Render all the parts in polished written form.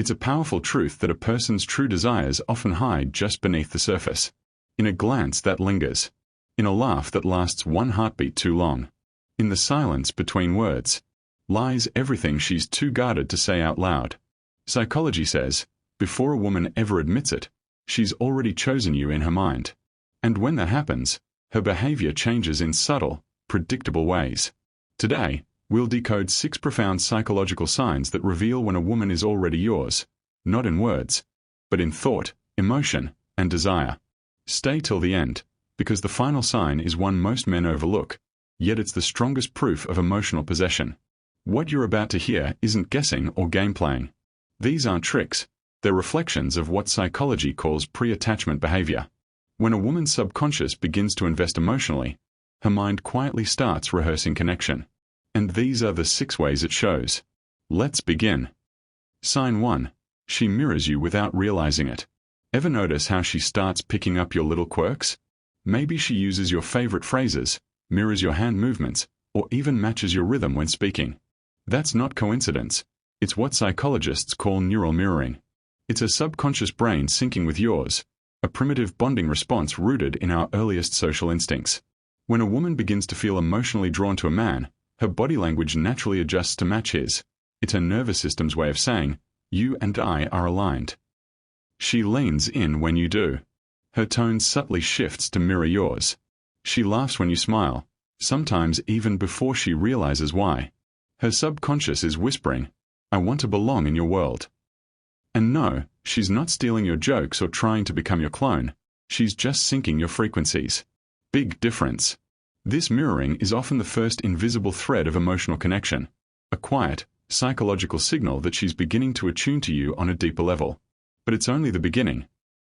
It's a powerful truth that a person's true desires often hide just beneath the surface. In a glance that lingers. In a laugh that lasts one heartbeat too long. In the silence between words lies everything she's too guarded to say out loud. Psychology says, before a woman ever admits it, she's already chosen you in her mind. And when that happens, her behavior changes in subtle, predictable ways. Today, we'll decode 6 profound psychological signs that reveal when a woman is already yours, not in words, but in thought, emotion, and desire. Stay till the end, because the final sign is one most men overlook, yet it's the strongest proof of emotional possession. What you're about to hear isn't guessing or game-playing. These aren't tricks, they're reflections of what psychology calls pre-attachment behavior. When a woman's subconscious begins to invest emotionally, her mind quietly starts rehearsing connection. And these are the 6 ways it shows. Let's begin. Sign 1. She mirrors you without realizing it. Ever notice how she starts picking up your little quirks? Maybe she uses your favorite phrases, mirrors your hand movements, or even matches your rhythm when speaking. That's not coincidence. It's what psychologists call neural mirroring. It's her subconscious brain syncing with yours, a primitive bonding response rooted in our earliest social instincts. When a woman begins to feel emotionally drawn to a man, her body language naturally adjusts to match his. It's her nervous system's way of saying, you and I are aligned. She leans in when you do. Her tone subtly shifts to mirror yours. She laughs when you smile, sometimes even before she realizes why. Her subconscious is whispering, I want to belong in your world. And no, she's not stealing your jokes or trying to become your clone. She's just syncing your frequencies. Big difference. This mirroring is often the first invisible thread of emotional connection, a quiet, psychological signal that she's beginning to attune to you on a deeper level. But it's only the beginning.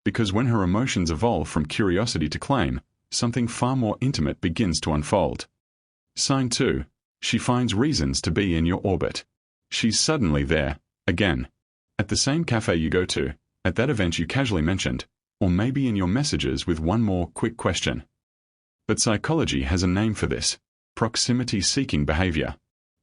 Because when her emotions evolve from curiosity to claim, something far more intimate begins to unfold. Sign 2. She finds reasons to be in your orbit. She's suddenly there, again. At the same cafe you go to, at that event you casually mentioned, or maybe in your messages with one more quick question. But psychology has a name for this: proximity-seeking behavior.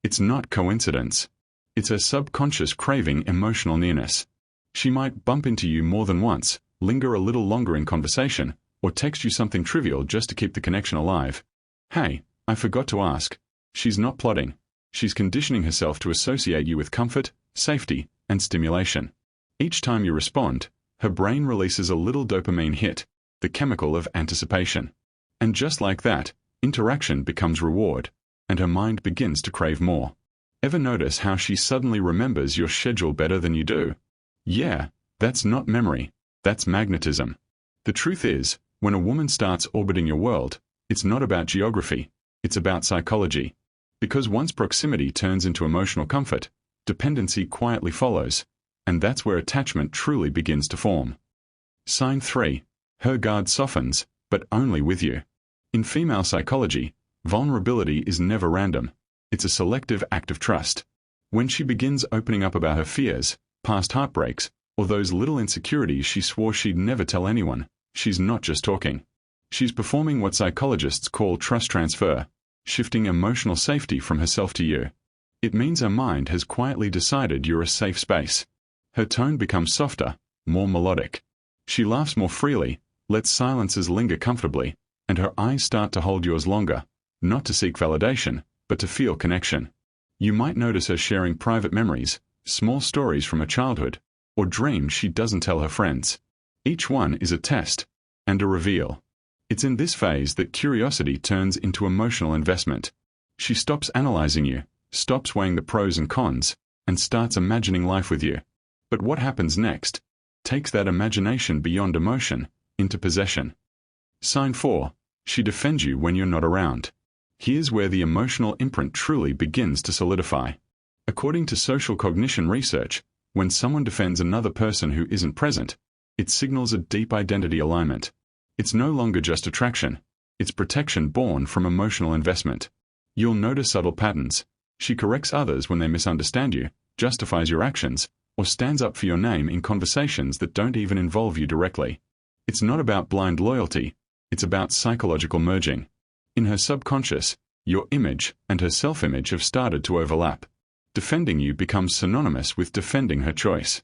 It's not coincidence. It's her subconscious craving emotional nearness. She might bump into you more than once, linger a little longer in conversation, or text you something trivial just to keep the connection alive. Hey, I forgot to ask. She's not plotting. She's conditioning herself to associate you with comfort, safety, and stimulation. Each time you respond, her brain releases a little dopamine hit, the chemical of anticipation. And just like that, interaction becomes reward, and her mind begins to crave more. Ever notice how she suddenly remembers your schedule better than you do? Yeah, that's not memory, that's magnetism. The truth is, when a woman starts orbiting your world, it's not about geography, it's about psychology. Because once proximity turns into emotional comfort, dependency quietly follows, and that's where attachment truly begins to form. Sign 3. Her guard softens, but only with you. In female psychology, vulnerability is never random. It's a selective act of trust. When she begins opening up about her fears, past heartbreaks, or those little insecurities she swore she'd never tell anyone, she's not just talking. She's performing what psychologists call trust transfer, shifting emotional safety from herself to you. It means her mind has quietly decided you're a safe space. Her tone becomes softer, more melodic. She laughs more freely, lets silences linger comfortably, and her eyes start to hold yours longer, not to seek validation, but to feel connection. You might notice her sharing private memories, small stories from her childhood, or dreams she doesn't tell her friends. Each one is a test, and a reveal. It's in this phase that curiosity turns into emotional investment. She stops analyzing you, stops weighing the pros and cons, and starts imagining life with you. But what happens next? Takes that imagination beyond emotion, into possession. Sign 4. She defends you when you're not around. Here's where the emotional imprint truly begins to solidify. According to social cognition research, when someone defends another person who isn't present, it signals a deep identity alignment. It's no longer just attraction. It's protection born from emotional investment. You'll notice subtle patterns. She corrects others when they misunderstand you, justifies your actions, or stands up for your name in conversations that don't even involve you directly. It's not about blind loyalty, it's about psychological merging. In her subconscious, your image and her self-image have started to overlap. Defending you becomes synonymous with defending her choice.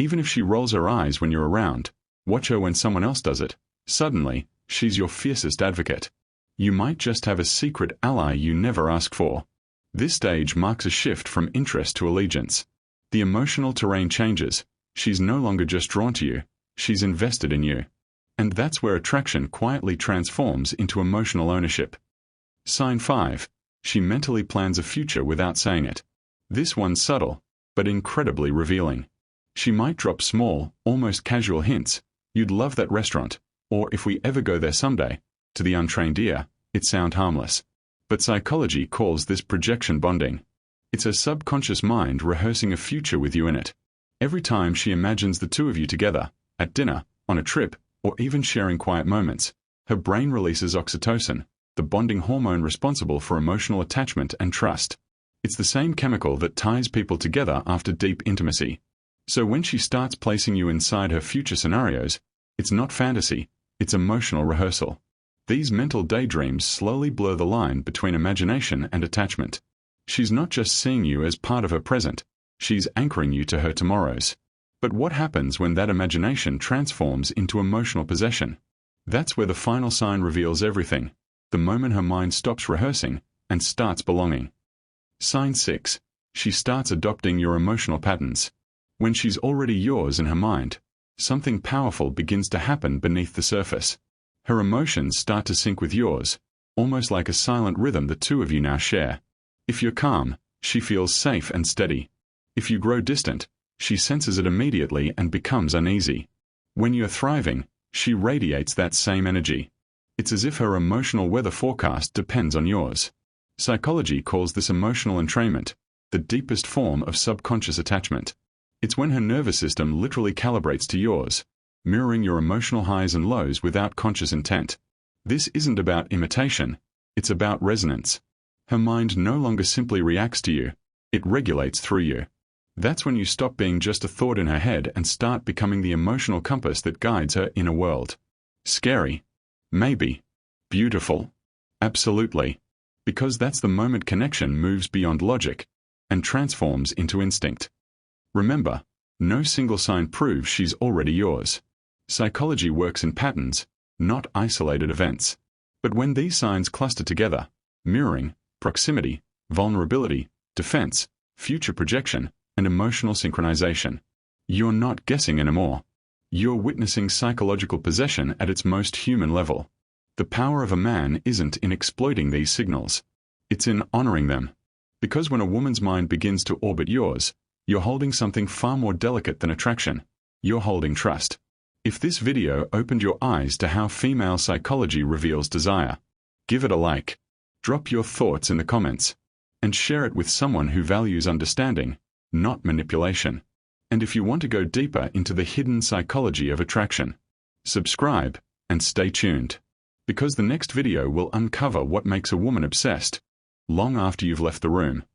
Even if she rolls her eyes when you're around, watch her when someone else does it. Suddenly, she's your fiercest advocate. You might just have a secret ally you never ask for. This stage marks a shift from interest to allegiance. The emotional terrain changes. She's no longer just drawn to you, she's invested in you. And that's where attraction quietly transforms into emotional ownership. Sign 5. She mentally plans a future without saying it. This one's subtle, but incredibly revealing. She might drop small, almost casual hints. You'd love that restaurant, or if we ever go there someday. To the untrained ear, it sounds harmless. But psychology calls this projection bonding. It's her subconscious mind rehearsing a future with you in it. Every time she imagines the two of you together, at dinner, on a trip, or even sharing quiet moments, her brain releases oxytocin, the bonding hormone responsible for emotional attachment and trust. It's the same chemical that ties people together after deep intimacy. So when she starts placing you inside her future scenarios, it's not fantasy, it's emotional rehearsal. These mental daydreams slowly blur the line between imagination and attachment. She's not just seeing you as part of her present, she's anchoring you to her tomorrows. But what happens when that imagination transforms into emotional possession? That's where the final sign reveals everything, the moment her mind stops rehearsing and starts belonging. Sign 6. She starts adopting your emotional patterns. When she's already yours in her mind, something powerful begins to happen beneath the surface. Her emotions start to sync with yours, almost like a silent rhythm the two of you now share. If you're calm, she feels safe and steady. If you grow distant, she senses it immediately and becomes uneasy. When you're thriving, she radiates that same energy. It's as if her emotional weather forecast depends on yours. Psychology calls this emotional entrainment, the deepest form of subconscious attachment. It's when her nervous system literally calibrates to yours, mirroring your emotional highs and lows without conscious intent. This isn't about imitation, it's about resonance. Her mind no longer simply reacts to you, it regulates through you. That's when you stop being just a thought in her head and start becoming the emotional compass that guides her inner world. Scary? Maybe. Beautiful? Absolutely. Because that's the moment connection moves beyond logic and transforms into instinct. Remember, no single sign proves she's already yours. Psychology works in patterns, not isolated events. But when these signs cluster together, mirroring, proximity, vulnerability, defense, future projection, and emotional synchronization, you're not guessing anymore. You're witnessing psychological possession at its most human level. The power of a man isn't in exploiting these signals. It's in honoring them. Because when a woman's mind begins to orbit yours, you're holding something far more delicate than attraction. You're holding trust. If this video opened your eyes to how female psychology reveals desire, give it a like. Drop your thoughts in the comments. And share it with someone who values understanding, not manipulation. And if you want to go deeper into the hidden psychology of attraction, subscribe and stay tuned. Because the next video will uncover what makes a woman obsessed, long after you've left the room.